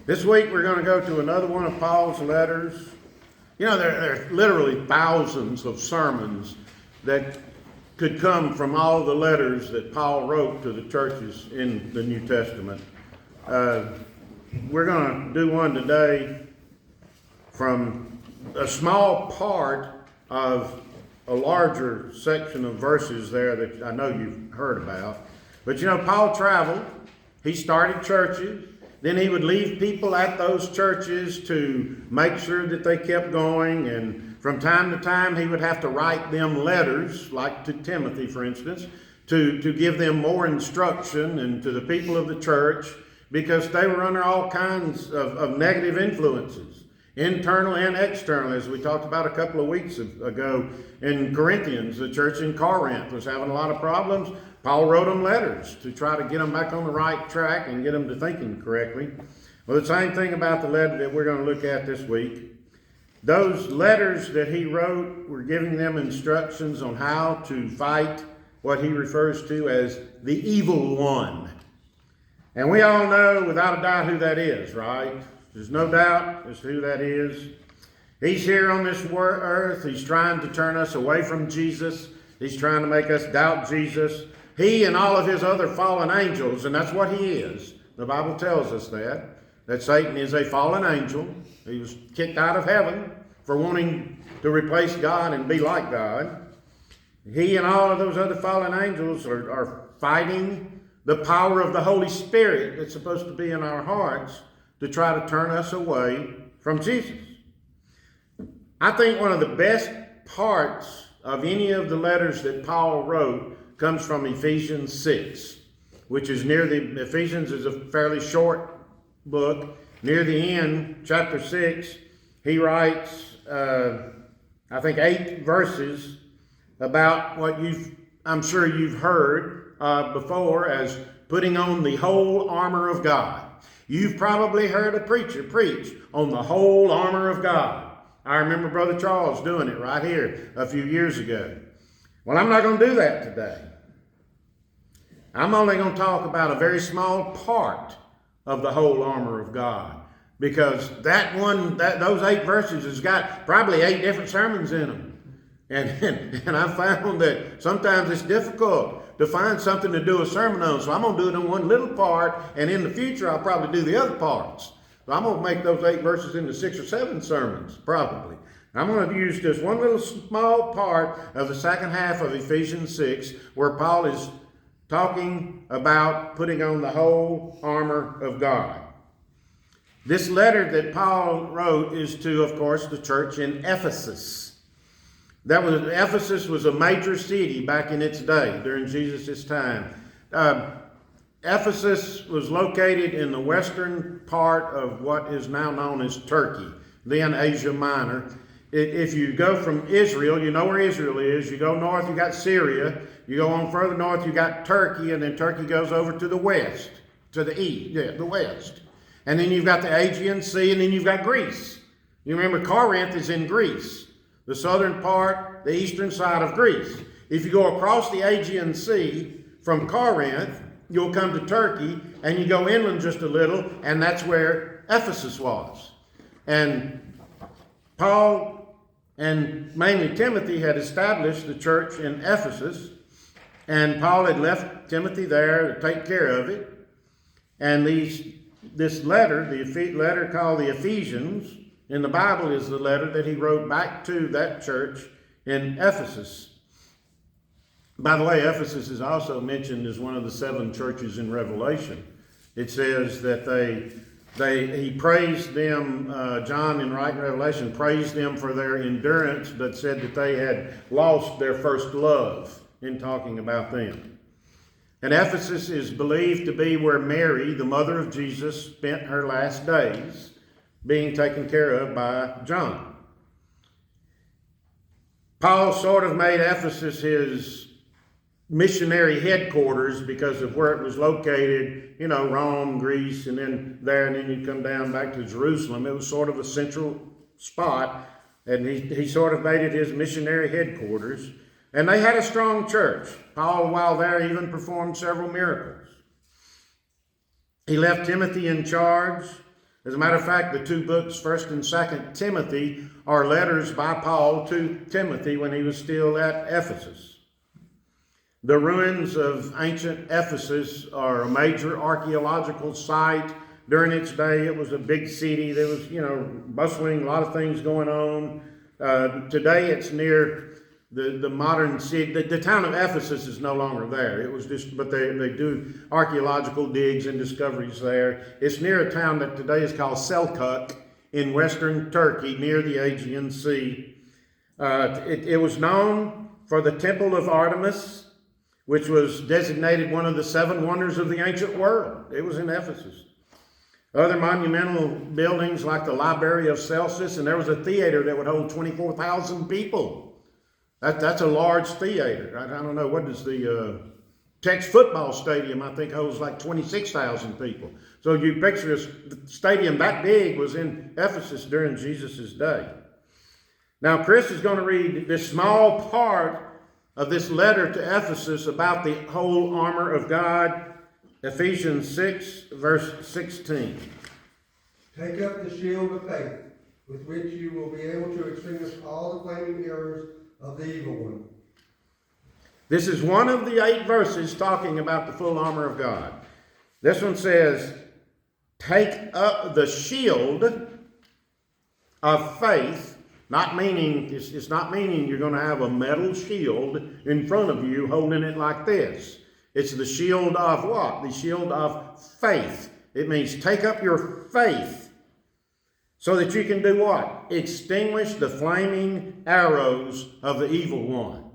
This week we're going to go to another one of Paul's letters. You know, there are literally thousands of sermons that could come from all the letters that Paul wrote to the churches in the New Testament. We're going to do one today from a small part of a larger section of verses there that I know you've heard about. But you know, Paul traveled. He started churches. Then he would leave people at those churches to make sure that they kept going. And from time to time, he would have to write them letters, like to Timothy, for instance, to give them more instruction and to the people of the church, because they were under all kinds of negative influences, internal and external, as we talked about a couple of weeks ago in Corinthians. The church in Corinth was having a lot of problems. Paul wrote them letters to try to get them back on the right track and get them to thinking correctly. Well, the same thing about the letter that we're going to look at this week. Those letters that he wrote were giving them instructions on how to fight what he refers to as the evil one. And we all know without a doubt who that is, right? There's no doubt as to who that is. He's here on this earth. He's trying to turn us away from Jesus. He's trying to make us doubt Jesus. He and all of his other fallen angels, and that's what he is. The Bible tells us that Satan is a fallen angel. He was kicked out of heaven for wanting to replace God and be like God. He and all of those other fallen angels are fighting the power of the Holy Spirit that's supposed to be in our hearts to try to turn us away from Jesus. I think one of the best parts of any of the letters that Paul wrote comes from Ephesians 6, which is Ephesians is a fairly short book. Near the end, chapter 6, he writes, I think 8 verses about what I'm sure you've heard before as putting on the whole armor of God. You've probably heard a preacher preach on the whole armor of God. I remember Brother Charles doing it right here a few years ago. Well, I'm not going to do that today. I'm only going to talk about a very small part of the whole armor of God, because those 8 verses has got probably 8 different sermons in them. And I found that sometimes it's difficult to find something to do a sermon on. So I'm going to do it in one little part, and in the future I'll probably do the other parts. So I'm going to make those 8 verses into 6 or 7 sermons, probably. I'm going to use just one little small part of the second half of Ephesians 6, where Paul is talking about putting on the whole armor of God. This letter that Paul wrote is to, of course, the church in Ephesus. Ephesus was a major city back in its day, during Jesus' time. Ephesus was located in the western part of what is now known as Turkey, then Asia Minor. If you go from Israel, you know where Israel is. You go north, you got Syria. You go on further north, you got Turkey, and then Turkey goes over to the west, to the east, the west. And then you've got the Aegean Sea, and then you've got Greece. You remember Corinth is in Greece, the southern part, the eastern side of Greece. If you go across the Aegean Sea from Corinth, you'll come to Turkey, and you go inland just a little, and that's where Ephesus was. And Paul and mainly Timothy had established the church in Ephesus, and Paul had left Timothy there to take care of it. And this letter, the letter called the Ephesians, in the Bible is the letter that he wrote back to that church in Ephesus. By the way, Ephesus is also mentioned as one of the 7 churches in Revelation. It says that he praised them, John in writing Revelation praised them for their endurance, but said that they had lost their first love in talking about them. And Ephesus is believed to be where Mary, the mother of Jesus, spent her last days, being taken care of by John. Paul sort of made Ephesus his missionary headquarters because of where it was located, you know, Rome, Greece, and then you'd come down back to Jerusalem. It was sort of a central spot, and he sort of made it his missionary headquarters. And they had a strong church. Paul, while there, even performed several miracles. He left Timothy in charge. As a matter of fact, the two books, 1st and 2nd Timothy, are letters by Paul to Timothy when he was still at Ephesus. The ruins of ancient Ephesus are a major archaeological site. During its day, it was a big city. There was, bustling, a lot of things going on. Today, it's near the modern city. The town of Ephesus is no longer there. It was just, but they do archaeological digs and discoveries there. It's near a town that today is called Selkirk in western Turkey, near the Aegean Sea. It was known for the Temple of Artemis, which was designated one of the 7 wonders of the ancient world. It was in Ephesus. Other monumental buildings like the Library of Celsus, and there was a theater that would hold 24,000 people. That's a large theater. I don't know, what is the Tex football stadium, I think, holds like 26,000 people. So you picture a stadium that big was in Ephesus during Jesus' day. Now, Chris is going to read this small part of this letter to Ephesus about the whole armor of God. Ephesians 6, verse 16. Take up the shield of faith, with which you will be able to extinguish all the flaming arrows of the evil one. This is one of the 8 verses talking about the full armor of God. This one says, take up the shield of faith, it's not meaning you're going to have a metal shield in front of you holding it like this. It's the shield of what? The shield of faith. It means take up your faith so that you can do what? Extinguish the flaming arrows of the evil one.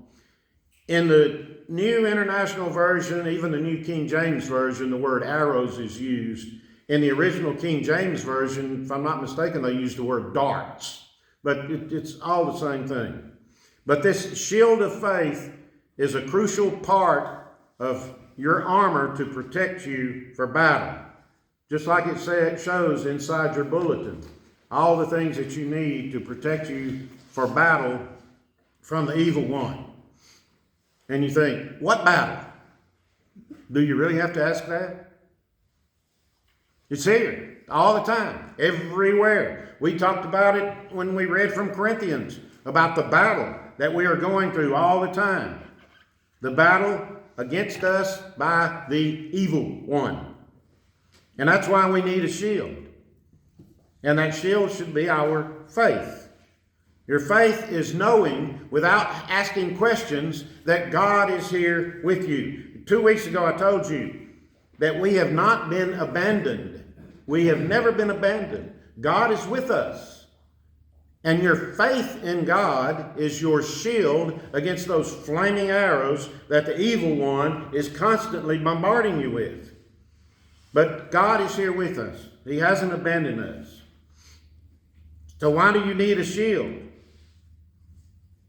In the New International Version, even the New King James Version, the word arrows is used. In the original King James Version, if I'm not mistaken, they use the word darts. But it's all the same thing. But this shield of faith is a crucial part of your armor to protect you for battle. Just like it shows inside your bulletin. All the things that you need to protect you for battle from the evil one. And you think, what battle? Do you really have to ask that? It's here all the time, everywhere. We talked about it when we read from Corinthians about the battle that we are going through all the time. The battle against us by the evil one. And that's why we need a shield. And that shield should be our faith. Your faith is knowing without asking questions that God is here with you. 2 weeks ago I told you that we have not been abandoned. We have never been abandoned. God is with us. And your faith in God is your shield against those flaming arrows that the evil one is constantly bombarding you with. But God is here with us. He hasn't abandoned us. So why do you need a shield?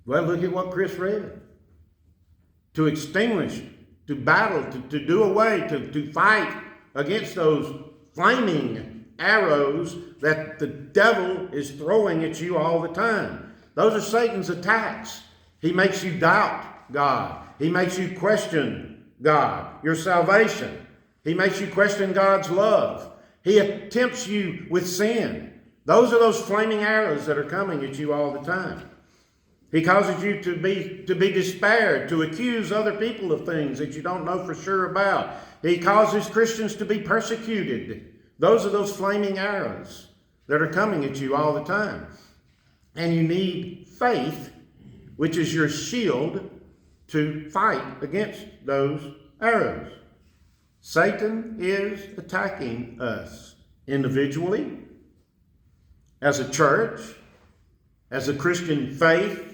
Well, look at what Chris read. To extinguish, to battle, to do away, to fight against those flaming arrows that the devil is throwing at you all the time. Those are Satan's attacks. He makes you doubt God. He makes you question God, your salvation. He makes you question God's love. He tempts you with sin. Those are those flaming arrows that are coming at you all the time. He causes you to be despaired, to accuse other people of things that you don't know for sure about. He causes Christians to be persecuted. Those are those flaming arrows that are coming at you all the time. And you need faith, which is your shield, to fight against those arrows. Satan is attacking us individually, as a church, as a Christian faith,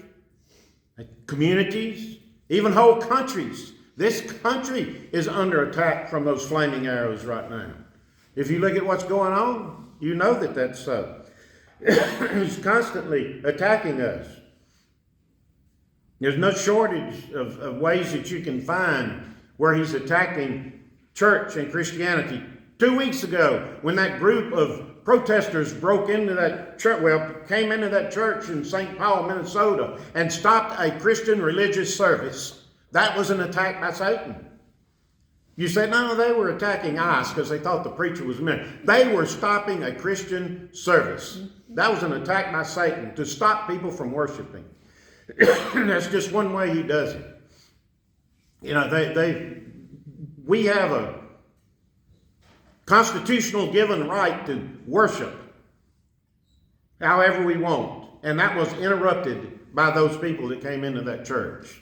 communities, even whole countries. This country is under attack from those flaming arrows right now. If you look at what's going on, you know that that's so. He's constantly attacking us. There's no shortage of ways that you can find where he's attacking church and Christianity. 2 weeks ago, when that group of protesters broke into that church, came into that church in St. Paul, Minnesota, and stopped a Christian religious service, that was an attack by Satan. You say, no, they were attacking us because they thought the preacher was men. They were stopping a Christian service. That was an attack by Satan to stop people from worshiping. That's just one way he does it. You know, we have a constitutional given right to worship however we want. And that was interrupted by those people that came into that church.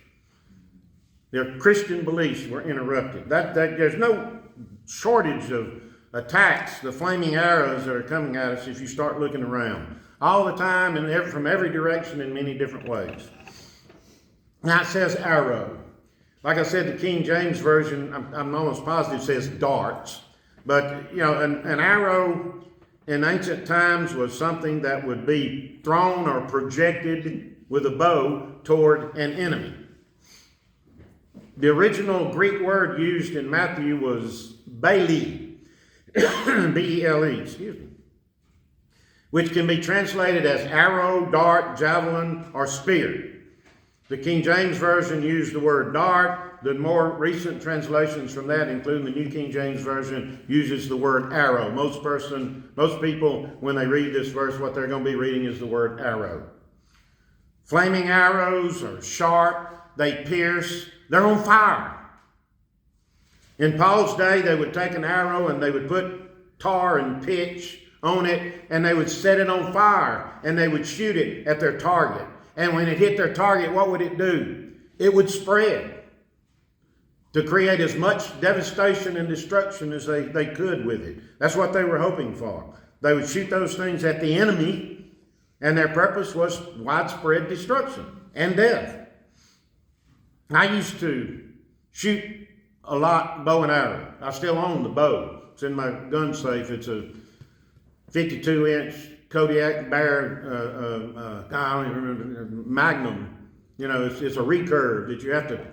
Their Christian beliefs were interrupted. There's no shortage of attacks, the flaming arrows that are coming at us if you start looking around. All the time and from every direction in many different ways. Now it says arrow. Like I said, the King James Version, I'm almost positive, says darts. But, you know, an arrow in ancient times was something that would be thrown or projected with a bow toward an enemy. The original Greek word used in Matthew was Bailey, B-E-L-E, excuse me, which can be translated as arrow, dart, javelin, or spear. The King James Version used the word dart. The more recent translations from that, including the New King James Version, uses the word arrow. Most people, when they read this verse, what they're going to be reading is the word arrow. Flaming arrows are sharp. They pierce. They're on fire. In Paul's day, they would take an arrow and they would put tar and pitch on it, and they would set it on fire, and they would shoot it at their target. And when it hit their target, what would it do? It would spread to create as much devastation and destruction as they could with it. That's what they were hoping for. They would shoot those things at the enemy, and their purpose was widespread destruction and death. I used to shoot a lot bow and arrow. I still own the bow. It's in my gun safe. It's a 52-inch Kodiak Bear, I don't even remember, Magnum. You know, it's a recurve that you have to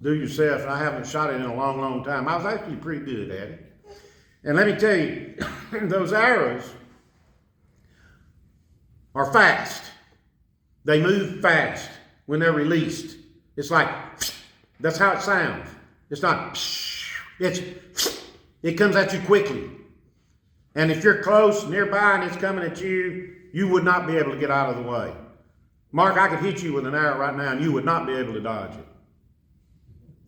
do yourself. I haven't shot it in a long, long time. I was actually pretty good at it. And let me tell you, those arrows are fast. They move fast when they're released. It's like, that's how it sounds. It's not, it comes at you quickly. And if you're close, nearby, and it's coming at you, you would not be able to get out of the way. Mark, I could hit you with an arrow right now, and you would not be able to dodge it.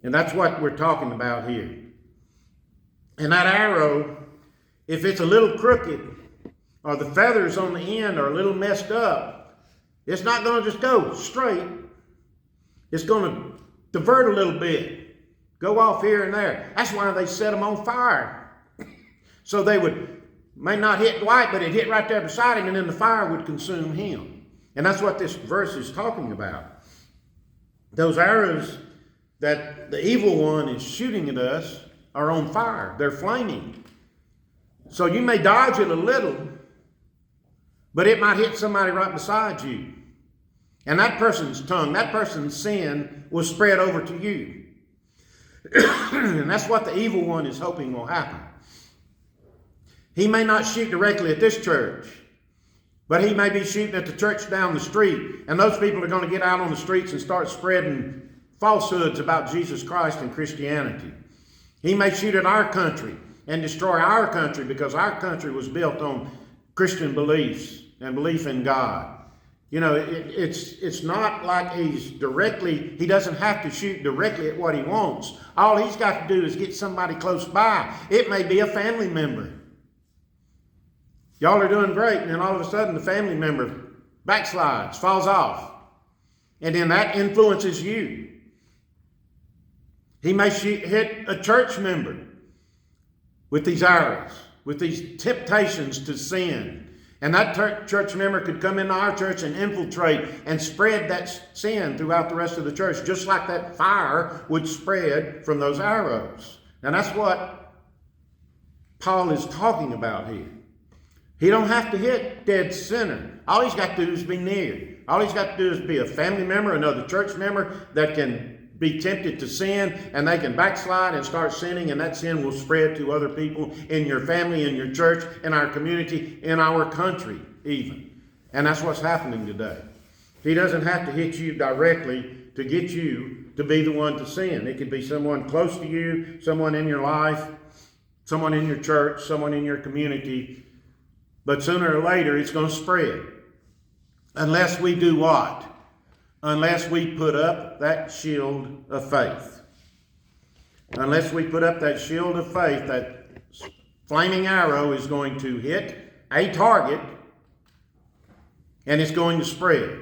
And that's what we're talking about here. And that arrow, if it's a little crooked, or the feathers on the end are a little messed up, it's not going to just go straight. It's going to divert a little bit, go off here and there. That's why they set them on fire. So they may not hit Dwight, but it hit right there beside him, and then the fire would consume him. And that's what this verse is talking about. Those arrows that the evil one is shooting at us are on fire. They're flaming. So you may dodge it a little, but it might hit somebody right beside you. And that person's tongue, that person's sin will spread over to you. And that's what the evil one is hoping will happen. He may not shoot directly at this church, but he may be shooting at the church down the street. And those people are going to get out on the streets and start spreading falsehoods about Jesus Christ and Christianity. He may shoot at our country and destroy our country because our country was built on Christian beliefs and belief in God. You know, it's not like he doesn't have to shoot directly at what he wants. All he's got to do is get somebody close by. It may be a family member. Y'all are doing great, and then all of a sudden the family member backslides, falls off. And then that influences you. He may hit a church member with these arrows, with these temptations to sin. And that church member could come into our church and infiltrate and spread that sin throughout the rest of the church, just like that fire would spread from those arrows. And that's what Paul is talking about here. He don't have to hit dead center. All he's got to do is be near. All he's got to do is be a family member, another church member that can be tempted to sin, and they can backslide and start sinning, and that sin will spread to other people in your family, in your church, in our community, in our country even. And that's what's happening today. He doesn't have to hit you directly to get you to be the one to sin. It could be someone close to you, someone in your life, someone in your church, someone in your community. But sooner or later, it's going to spread. Unless we do what? Unless we put up that shield of faith. Unless we put up that shield of faith, that flaming arrow is going to hit a target and it's going to spread.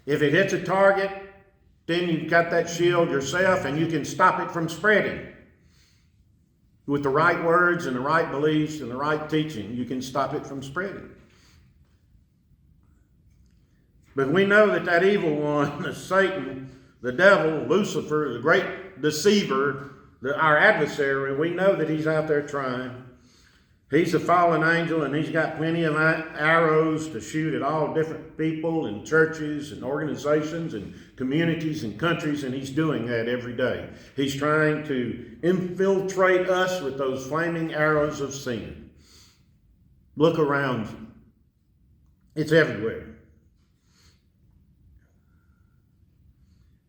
If it hits a target, then you've got that shield yourself and you can stop it from spreading. With the right words and the right beliefs and the right teaching, you can stop it from spreading. But we know that that evil one, Satan, the devil, Lucifer, the great deceiver, our adversary, we know that he's out there trying. He's a fallen angel and he's got plenty of arrows to shoot at all different people and churches and organizations and communities and countries, and he's doing that every day. He's trying to infiltrate us with those flaming arrows of sin. Look around you. It's everywhere.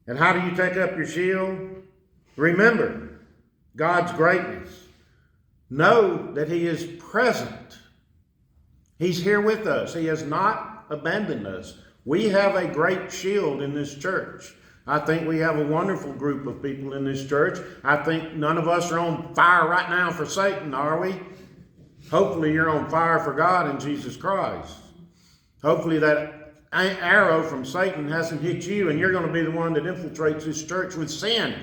And how do you take up your shield? Remember God's greatness. Know that He is present. He's here with us. He has not abandoned us. We have a great shield in this church. I think we have a wonderful group of people in this church. I think none of us are on fire right now for Satan, are we? Hopefully you're on fire for God and Jesus Christ. Hopefully that arrow from Satan hasn't hit you and you're going to be the one that infiltrates this church with sin.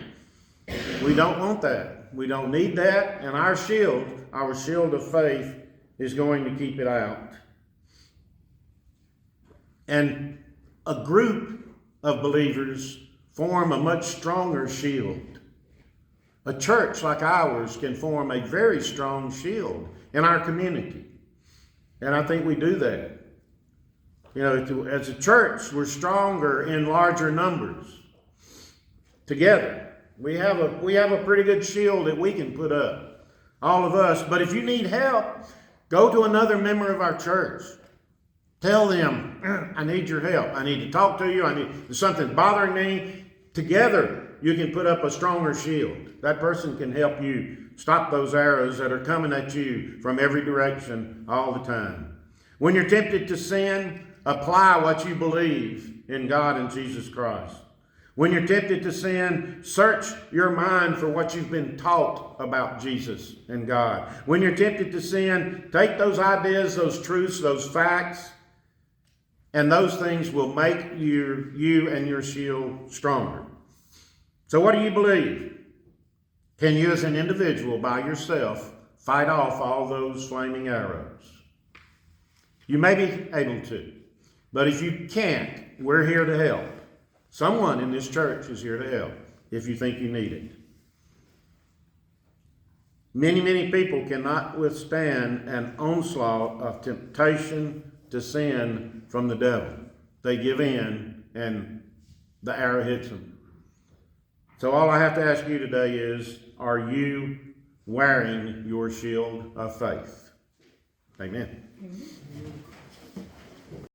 We don't want that. We don't need that. And our shield of faith, is going to keep it out. And a group of believers form a much stronger shield. A church like ours can form a very strong shield in our community. And I think we do that. You know, as a church, we're stronger in larger numbers. Together, we have a pretty good shield that we can put up, all of us. But if you need help, go to another member of our church. Tell them, I need your help. I need to talk to you. There's something bothering me. Together, you can put up a stronger shield. That person can help you stop those arrows that are coming at you from every direction all the time. When you're tempted to sin, apply what you believe in God and Jesus Christ. When you're tempted to sin, search your mind for what you've been taught about Jesus and God. When you're tempted to sin, take those ideas, those truths, those facts, and those things will make you and your shield stronger. So what do you believe? Can you as an individual by yourself fight off all those flaming arrows? You may be able to. But if you can't, we're here to help. Someone in this church is here to help if you think you need it. Many people cannot withstand an onslaught of temptation to sin from the devil. They give in and the arrow hits them. So all I have to ask you today is, are you wearing your shield of faith? Amen.